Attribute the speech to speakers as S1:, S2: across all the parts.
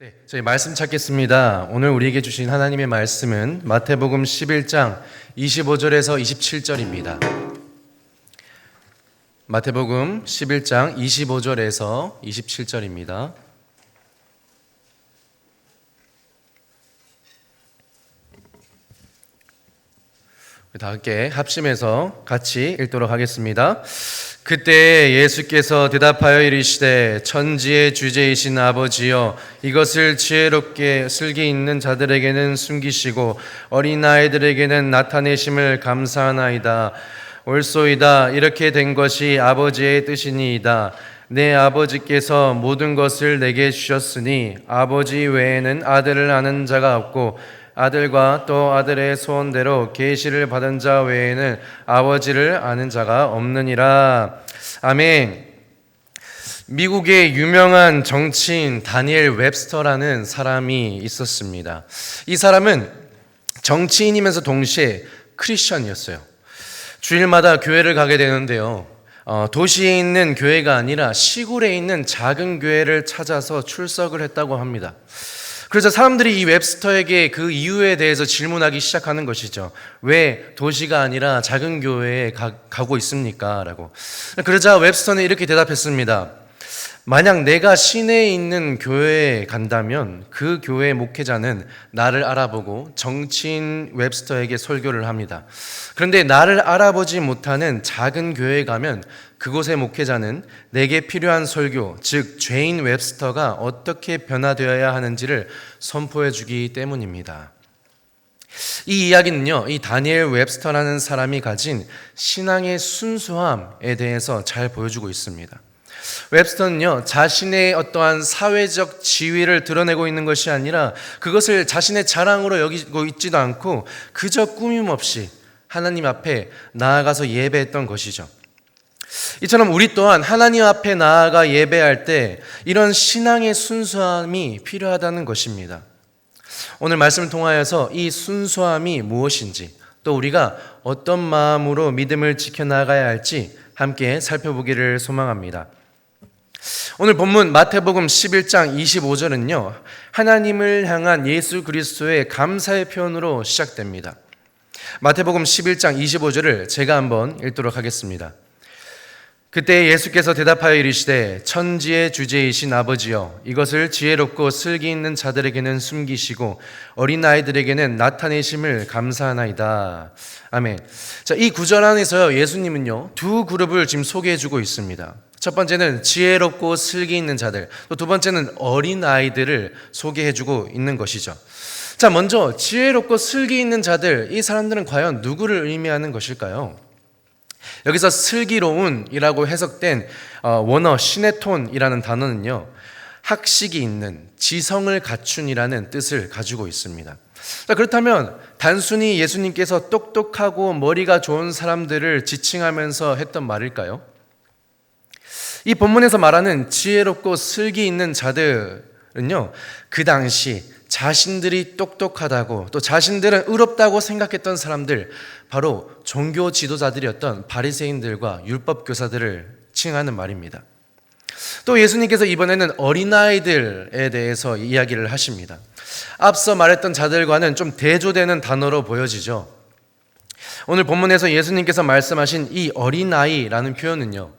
S1: 네, 저희 말씀 찾겠습니다. 오늘 우리에게 주신 하나님의 말씀은 마태복음 11장 25절에서 27절입니다. 마태복음 11장 25절에서 27절입니다. 다 함께 합심해서 같이 읽도록 하겠습니다. 그때 예수께서 대답하여 이르시되 천지의 주제이신 아버지여 이것을 지혜롭게 슬기 있는 자들에게는 숨기시고 어린아이들에게는 나타내심을 감사하나이다. 옳소이다. 이렇게 된 것이 아버지의 뜻이니이다. 내 아버지께서 모든 것을 내게 주셨으니 아버지 외에는 아들을 아는 자가 없고 아들과 또 아들의 소원대로 계시를 받은 자 외에는 아버지를 아는 자가 없느니라. 아멘. 미국의 유명한 정치인 다니엘 웹스터라는 사람이 있었습니다. 이 사람은 정치인이면서 동시에 크리스천이었어요. 주일마다 교회를 가게 되는데요. 도시에 있는 교회가 아니라 시골에 있는 작은 교회를 찾아서 출석을 했다고 합니다. 그래서 사람들이 이 웹스터에게 그 이유에 대해서 질문하기 시작하는 것이죠. 왜 도시가 아니라 작은 교회에 가고 있습니까? 라고. 그러자 웹스터는 이렇게 대답했습니다. 만약 내가 시내에 있는 교회에 간다면 그 교회 목회자는 나를 알아보고 정치인 웹스터에게 설교를 합니다. 그런데 나를 알아보지 못하는 작은 교회에 가면 그곳의 목회자는 내게 필요한 설교, 즉 죄인 웹스터가 어떻게 변화되어야 하는지를 선포해 주기 때문입니다. 이 이야기는요, 이 다니엘 웹스터라는 사람이 가진 신앙의 순수함에 대해서 잘 보여주고 있습니다. 웹스터는요, 자신의 어떠한 사회적 지위를 드러내고 있는 것이 아니라 그것을 자신의 자랑으로 여기고 있지도 않고 그저 꾸밈없이 하나님 앞에 나아가서 예배했던 것이죠. 이처럼 우리 또한 하나님 앞에 나아가 예배할 때 이런 신앙의 순수함이 필요하다는 것입니다. 오늘 말씀을 통하여서 이 순수함이 무엇인지, 또 우리가 어떤 마음으로 믿음을 지켜나가야 할지 함께 살펴보기를 소망합니다. 오늘 본문 마태복음 11장 25절은요, 하나님을 향한 예수 그리스도의 감사의 표현으로 시작됩니다. 마태복음 11장 25절을 제가 한번 읽도록 하겠습니다. 그때 예수께서 대답하여 이르시되 천지의 주제이신 아버지여 이것을 지혜롭고 슬기 있는 자들에게는 숨기시고 어린아이들에게는 나타내심을 감사하나이다. 아멘. 자, 이 구절 안에서요, 예수님은요 두 그룹을 지금 소개해주고 있습니다. 첫 번째는 지혜롭고 슬기 있는 자들, 또 두 번째는 어린아이들을 소개해주고 있는 것이죠. 자, 먼저 지혜롭고 슬기 있는 자들, 이 사람들은 과연 누구를 의미하는 것일까요? 여기서 슬기로운이라고 해석된 원어 시네톤이라는 단어는요, 학식이 있는, 지성을 갖춘이라는 뜻을 가지고 있습니다. 자, 그렇다면 단순히 예수님께서 똑똑하고 머리가 좋은 사람들을 지칭하면서 했던 말일까요? 이 본문에서 말하는 지혜롭고 슬기 있는 자들은요, 그 당시 자신들이 똑똑하다고 또 자신들은 의롭다고 생각했던 사람들, 바로 종교 지도자들이었던 바리새인들과 율법 교사들을 칭하는 말입니다. 또 예수님께서 이번에는 어린아이들에 대해서 이야기를 하십니다. 앞서 말했던 자들과는 좀 대조되는 단어로 보여지죠. 오늘 본문에서 예수님께서 말씀하신 이 어린아이라는 표현은요,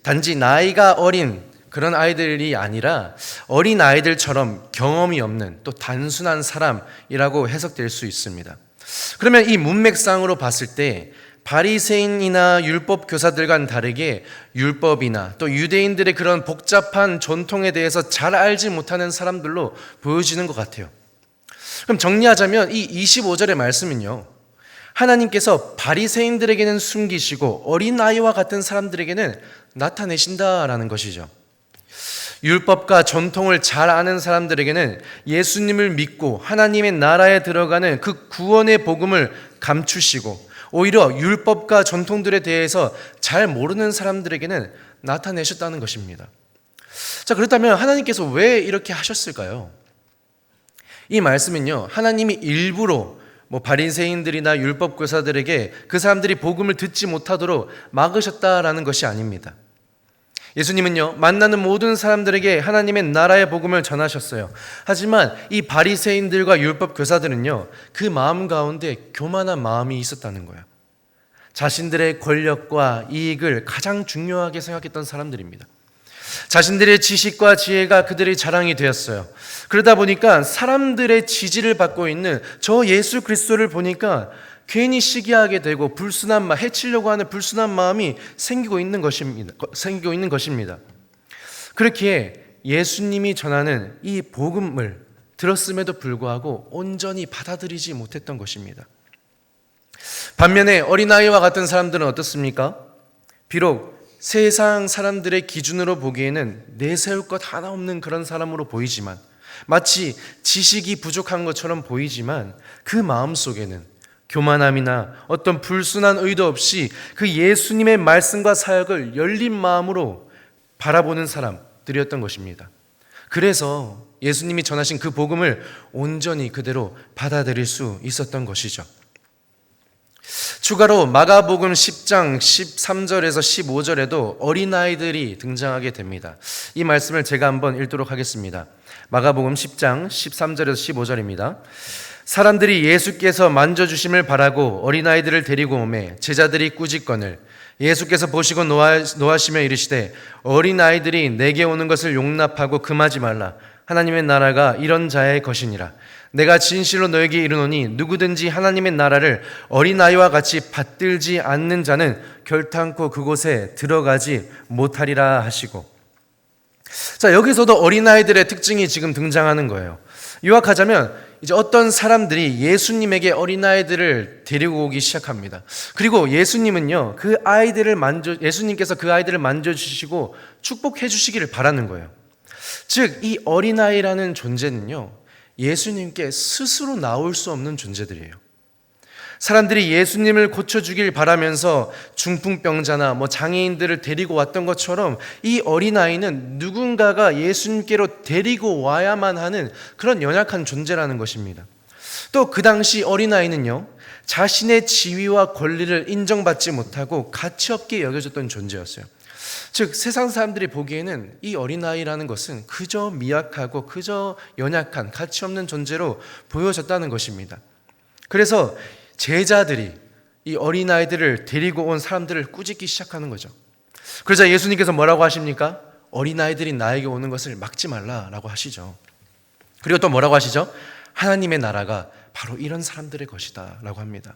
S1: 단지 나이가 어린 그런 아이들이 아니라 어린 아이들처럼 경험이 없는 또 단순한 사람이라고 해석될 수 있습니다. 그러면 이 문맥상으로 봤을 때 바리새인이나 율법 교사들과는 다르게 율법이나 또 유대인들의 그런 복잡한 전통에 대해서 잘 알지 못하는 사람들로 보여지는 것 같아요. 그럼 정리하자면 이 25절의 말씀은요, 하나님께서 바리새인들에게는 숨기시고 어린아이와 같은 사람들에게는 나타내신다라는 것이죠. 율법과 전통을 잘 아는 사람들에게는 예수님을 믿고 하나님의 나라에 들어가는 그 구원의 복음을 감추시고, 오히려 율법과 전통들에 대해서 잘 모르는 사람들에게는 나타내셨다는 것입니다. 자, 그렇다면 하나님께서 왜 이렇게 하셨을까요? 이 말씀은요, 하나님이 일부러 바리새인들이나 율법 교사들에게 그 사람들이 복음을 듣지 못하도록 막으셨다라는 것이 아닙니다. 예수님은요, 만나는 모든 사람들에게 하나님의 나라의 복음을 전하셨어요. 하지만 이 바리새인들과 율법 교사들은요, 그 마음 가운데 교만한 마음이 있었다는 거예요. 자신들의 권력과 이익을 가장 중요하게 생각했던 사람들입니다. 자신들의 지식과 지혜가 그들의 자랑이 되었어요. 그러다 보니까 사람들의 지지를 받고 있는 저 예수 그리스도를 보니까 괜히 시기하게 되고 불순한 마음, 해치려고 하는 불순한 마음이 생기고 있는 것입니다. 그렇기에 예수님이 전하는 이 복음을 들었음에도 불구하고 온전히 받아들이지 못했던 것입니다. 반면에 어린아이와 같은 사람들은 어떻습니까? 비록 세상 사람들의 기준으로 보기에는 내세울 것 하나 없는 그런 사람으로 보이지만, 마치 지식이 부족한 것처럼 보이지만 그 마음속에는 교만함이나 어떤 불순한 의도 없이 그 예수님의 말씀과 사역을 열린 마음으로 바라보는 사람들이었던 것입니다. 그래서 예수님이 전하신 그 복음을 온전히 그대로 받아들일 수 있었던 것이죠. 추가로 마가복음 10장 13절에서 15절에도 어린아이들이 등장하게 됩니다. 이 말씀을 제가 한번 읽도록 하겠습니다. 마가복음 10장 13절에서 15절입니다. 사람들이 예수께서 만져주심을 바라고 어린아이들을 데리고 오매 제자들이 꾸짖거늘 예수께서 보시고 노하시며 이르시되 어린아이들이 내게 오는 것을 용납하고 금하지 말라. 하나님의 나라가 이런 자의 것이니라. 내가 진실로 너에게 이르노니 누구든지 하나님의 나라를 어린아이와 같이 받들지 않는 자는 결탄코 그곳에 들어가지 못하리라 하시고, 자, 여기서도 어린아이들의 특징이 지금 등장하는 거예요. 요약하자면 이제 어떤 사람들이 예수님에게 어린아이들을 데리고 오기 시작합니다. 그리고 예수님은요, 예수님께서 그 아이들을 만져주시고 축복해 주시기를 바라는 거예요. 즉, 이 어린아이라는 존재는요, 예수님께 스스로 나올 수 없는 존재들이에요. 사람들이 예수님을 고쳐주길 바라면서 중풍병자나 장애인들을 데리고 왔던 것처럼 이 어린아이는 누군가가 예수님께로 데리고 와야만 하는 그런 연약한 존재라는 것입니다. 또 그 당시 어린아이는요, 자신의 지위와 권리를 인정받지 못하고 가치없게 여겨졌던 존재였어요. 즉, 세상 사람들이 보기에는 이 어린아이라는 것은 그저 미약하고 그저 연약한 가치없는 존재로 보여졌다는 것입니다. 그래서 제자들이 이 어린아이들을 데리고 온 사람들을 꾸짖기 시작하는 거죠. 그러자 예수님께서 뭐라고 하십니까? 어린아이들이 나에게 오는 것을 막지 말라라고 하시죠. 그리고 또 뭐라고 하시죠? 하나님의 나라가 바로 이런 사람들의 것이다 라고 합니다.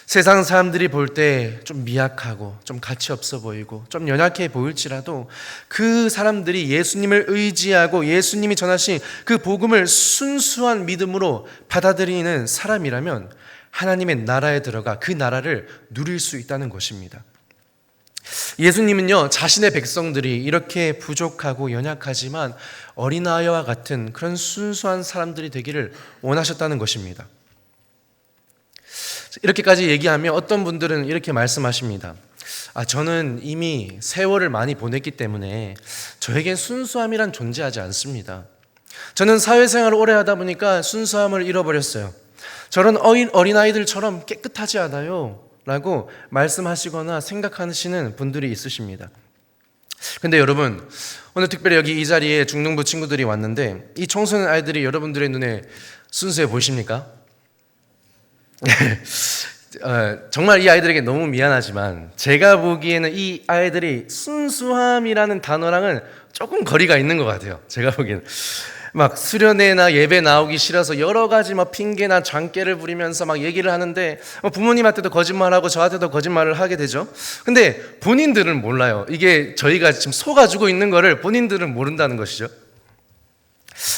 S1: 세상 사람들이 볼 때 좀 미약하고 좀 가치 없어 보이고 좀 연약해 보일지라도 그 사람들이 예수님을 의지하고 예수님이 전하신 그 복음을 순수한 믿음으로 받아들이는 사람이라면 하나님의 나라에 들어가 그 나라를 누릴 수 있다는 것입니다. 예수님은요, 자신의 백성들이 이렇게 부족하고 연약하지만 어린아이와 같은 그런 순수한 사람들이 되기를 원하셨다는 것입니다. 이렇게까지 얘기하면 어떤 분들은 이렇게 말씀하십니다. 저는 이미 세월을 많이 보냈기 때문에 저에겐 순수함이란 존재하지 않습니다. 저는 사회생활을 오래 하다 보니까 순수함을 잃어버렸어요. 저런 어린아이들처럼 깨끗하지 않아요 라고 말씀하시거나 생각하시는 분들이 있으십니다. 근데 여러분, 오늘 특별히 여기 이 자리에 중등부 친구들이 왔는데 이 청소년 아이들이 여러분들의 눈에 순수해 보이십니까? 정말 이 아이들에게 너무 미안하지만 제가 보기에는 이 아이들이 순수함이라는 단어랑은 조금 거리가 있는 것 같아요. 제가 보기에는 막 수련회나 예배 나오기 싫어서 여러 가지 핑계나 장깨를 부리면서 막 얘기를 하는데 부모님한테도 거짓말하고 저한테도 거짓말을 하게 되죠. 근데 본인들은 몰라요. 이게 저희가 지금 속아주고 있는 거를 본인들은 모른다는 것이죠.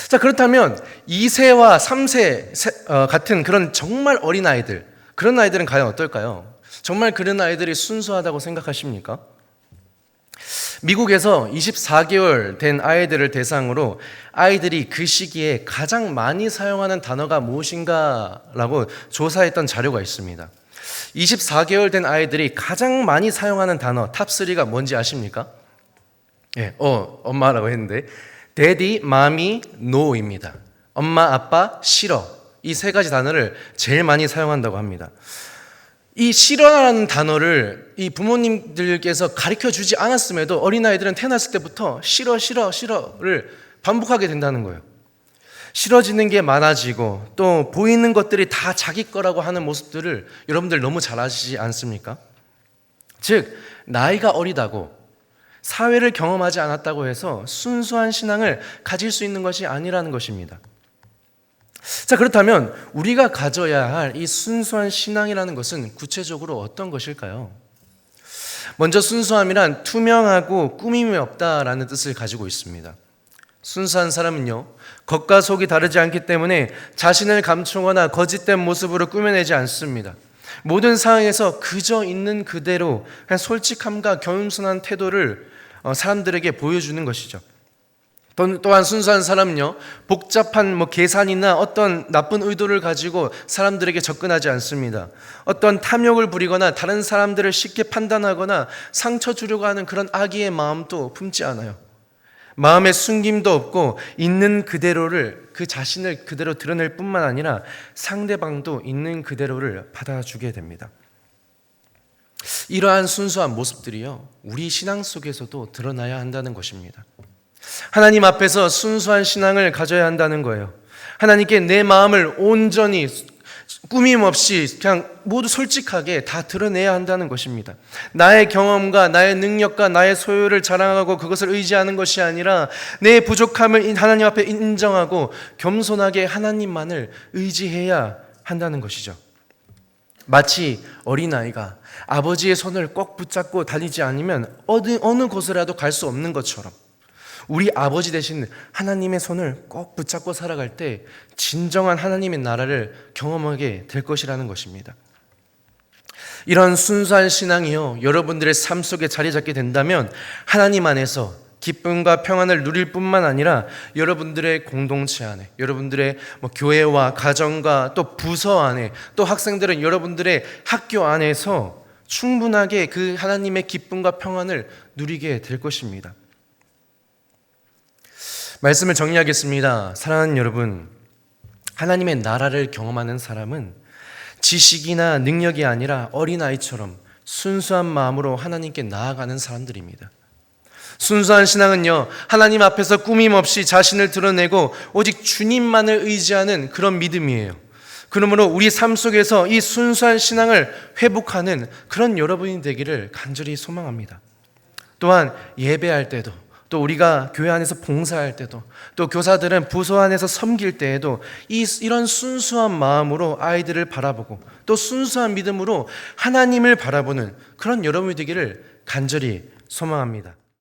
S1: 자, 그렇다면 2세와 3세 같은 그런 정말 어린 아이들, 그런 아이들은 과연 어떨까요? 정말 그런 아이들이 순수하다고 생각하십니까? 미국에서 24개월 된 아이들을 대상으로 아이들이 그 시기에 가장 많이 사용하는 단어가 무엇인가라고 조사했던 자료가 있습니다. 24개월 된 아이들이 가장 많이 사용하는 단어 탑3가 뭔지 아십니까? 엄마라고 했는데 Daddy, Mommy, No입니다. 엄마, 아빠, 싫어. 이 세 가지 단어를 제일 많이 사용한다고 합니다. 이 싫어라는 단어를 이 부모님들께서 가르쳐 주지 않았음에도 어린아이들은 태어났을 때부터 싫어, 싫어, 싫어를 반복하게 된다는 거예요. 싫어지는 게 많아지고 또 보이는 것들이 다 자기 거라고 하는 모습들을 여러분들 너무 잘 아시지 않습니까? 즉, 나이가 어리다고 사회를 경험하지 않았다고 해서 순수한 신앙을 가질 수 있는 것이 아니라는 것입니다. 자, 그렇다면 우리가 가져야 할 이 순수한 신앙이라는 것은 구체적으로 어떤 것일까요? 먼저 순수함이란 투명하고 꾸밈이 없다라는 뜻을 가지고 있습니다. 순수한 사람은요, 겉과 속이 다르지 않기 때문에 자신을 감추거나 거짓된 모습으로 꾸며내지 않습니다. 모든 상황에서 그저 있는 그대로 그냥 솔직함과 겸손한 태도를 사람들에게 보여주는 것이죠. 또한 순수한 사람은요, 복잡한 계산이나 어떤 나쁜 의도를 가지고 사람들에게 접근하지 않습니다. 어떤 탐욕을 부리거나 다른 사람들을 쉽게 판단하거나 상처 주려고 하는 그런 악의의 마음도 품지 않아요. 마음에 숨김도 없고 있는 그대로를, 그 자신을 그대로 드러낼 뿐만 아니라 상대방도 있는 그대로를 받아주게 됩니다. 이러한 순수한 모습들이요, 우리 신앙 속에서도 드러나야 한다는 것입니다. 하나님 앞에서 순수한 신앙을 가져야 한다는 거예요. 하나님께 내 마음을 온전히 꾸밈 없이 그냥 모두 솔직하게 다 드러내야 한다는 것입니다. 나의 경험과 나의 능력과 나의 소유를 자랑하고 그것을 의지하는 것이 아니라 내 부족함을 하나님 앞에 인정하고 겸손하게 하나님만을 의지해야 한다는 것이죠. 마치 어린아이가 아버지의 손을 꼭 붙잡고 다니지 않으면 어느 곳이라도 갈 수 없는 것처럼 우리 아버지 대신 하나님의 손을 꼭 붙잡고 살아갈 때 진정한 하나님의 나라를 경험하게 될 것이라는 것입니다. 이런 순수한 신앙이요, 여러분들의 삶 속에 자리 잡게 된다면 하나님 안에서 기쁨과 평안을 누릴 뿐만 아니라 여러분들의 공동체 안에, 여러분들의 교회와 가정과 또 부서 안에, 또 학생들은 여러분들의 학교 안에서 충분하게 그 하나님의 기쁨과 평안을 누리게 될 것입니다. 말씀을 정리하겠습니다. 사랑하는 여러분, 하나님의 나라를 경험하는 사람은 지식이나 능력이 아니라 어린아이처럼 순수한 마음으로 하나님께 나아가는 사람들입니다. 순수한 신앙은요, 하나님 앞에서 꾸밈 없이 자신을 드러내고 오직 주님만을 의지하는 그런 믿음이에요. 그러므로 우리 삶 속에서 이 순수한 신앙을 회복하는 그런 여러분이 되기를 간절히 소망합니다. 또한 예배할 때도, 또 우리가 교회 안에서 봉사할 때도, 또 교사들은 부서 안에서 섬길 때에도 이런 순수한 마음으로 아이들을 바라보고 또 순수한 믿음으로 하나님을 바라보는 그런 여러분이 되기를 간절히 소망합니다.